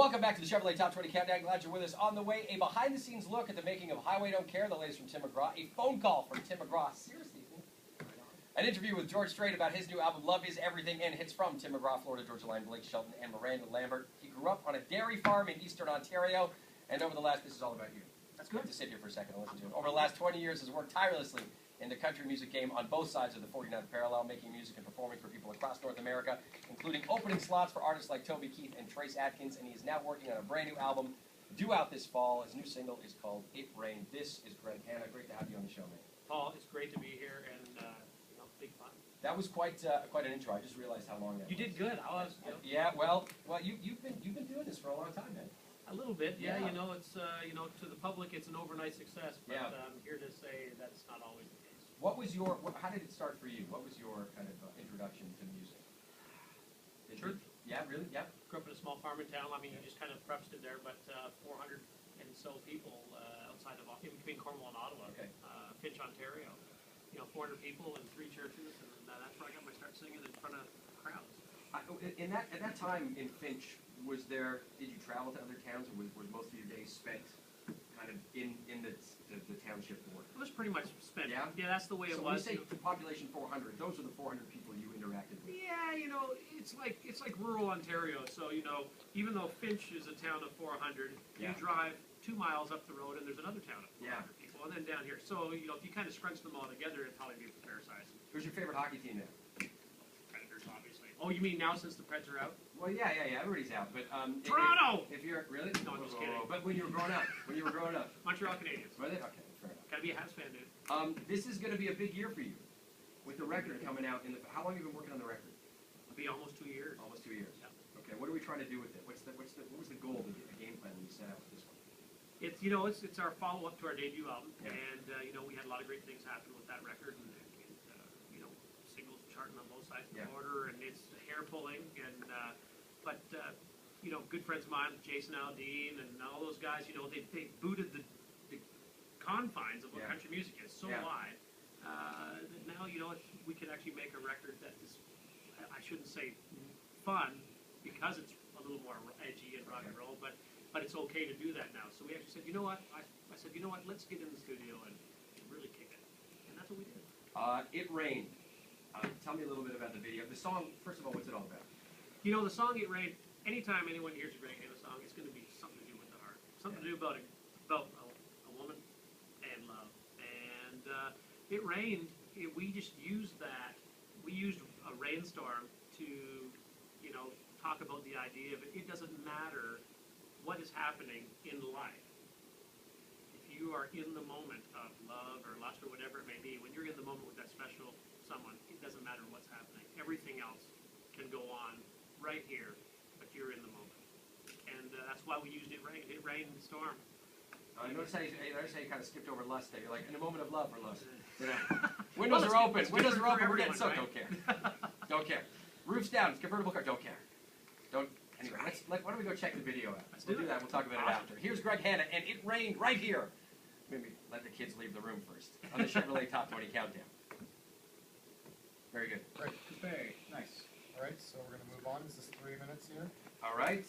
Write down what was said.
Welcome back to the Chevrolet Top 20 Countdown. Glad you're with us. On the way, a behind-the-scenes look at the making of Highway Don't Care, the latest from Tim McGraw. A phone call from Tim McGraw. Seriously. An interview with George Strait about his new album, Love Is Everything, and hits from Tim McGraw, Florida Georgia Line, Blake Shelton, and Miranda Lambert. He grew up on a dairy farm in eastern Ontario, and over the last, this is all about you. That's good to sit here for a second and listen to it. Over the last 20 years, has worked tirelessly in the country music game on both sides of the 49th parallel, making music and performing for people across North America, including opening slots for artists like Toby Keith and Trace Atkins, and he is now working on a brand new album due out this fall. His new single is called It Rained. This is Greg Hanna. Great to have you on the show, man. Paul, it's great to be here, and big fun. That was quite an intro. I just realized how long that was. You did good. I was. Yeah. Well, you've been doing this for a long time, man. A little bit, yeah. You know, it's to the public, it's an overnight success. But I'm here to say that's not always the case. What was your? How did it start for you? What was your kind of introduction to music? Church. Yeah. Really. Yeah. Grew up in a small farming town. I mean, you just kind of prefaced it there, but 400 and so people outside of in between Cornwall and Ottawa, Finch, Ontario. 400 people and 3 churches, and that's where I got my start singing in front of crowds. At that time in Finch, did you travel to other towns, or was most of your days spent kind of in the township board? It was pretty much spent. Yeah, that's the way it was. So when you say population 400, those are the 400 people you interacted with. Yeah, it's like rural Ontario. So even though Finch is a town of 400, you drive 2 miles up the road, and there's another town of 400 people, and then down here. So if you kind of scrunch them all together, it'd probably be a fair size. Who's your favorite hockey team now? Predators, obviously. Oh, you mean now since the Preds are out? Well, yeah, everybody's out. But Toronto. If you're really no, I'm just kidding. But when you were growing up, Montreal Canadiens. Were they? Okay, fair enough. Gotta be a Habs fan, dude. This is going to be a big year for you, with the record coming out. How long have you been working on the record? It'll be almost 2 years. Almost 2 years. Yeah. Okay. What are we trying to do with it? What was the goal, the game plan when you set out with this one? It's our follow-up to our debut album, and we had a lot of great things happen with that record, and singles charting on both sides of the border, and it's hair-pulling, and but good friends of mine, Jason Aldean, and all those guys, they booted the confines of what country music is so wide that now we can actually make a record that is, I shouldn't say fun, because it's a little more edgy and rock and roll, but it's okay to do that now. So we actually said, you know what? I said, you know what? Let's get in the studio and really kick it. And that's what we did. It Rained. Tell me a little bit about the video. The song, first of all, what's it all about? The song It Rained, anytime anyone hears a Greg Hanna song, it's going to be something to do with the heart. Something to do about a woman and love. And It Rained, we just used that. We used a rainstorm to, talk about the idea of it doesn't matter what is happening in life. If you are in the moment of love or lust or whatever it may be, when you're in the moment with that special someone, it doesn't matter what's happening. Everything else can go on right here, but you're in the moment. And that's why we used It Rained. It rained and storm. Notice how you kind of skipped over lust there. You're like, in a moment of love or lust. Windows are open. Windows are open. We're getting soaked. Don't care. Don't care. Roof's down. It's convertible car. Don't care. Don't. Anyway, why don't we go check the video out? We'll do that. We'll talk about it after. Here's Greg Hanna, and It Rained right here. Maybe let the kids leave the room first on the Chevrolet Top 20 Countdown. Very good. Great. Very nice. All right, so we're going to move on. This is 3 minutes here. All right.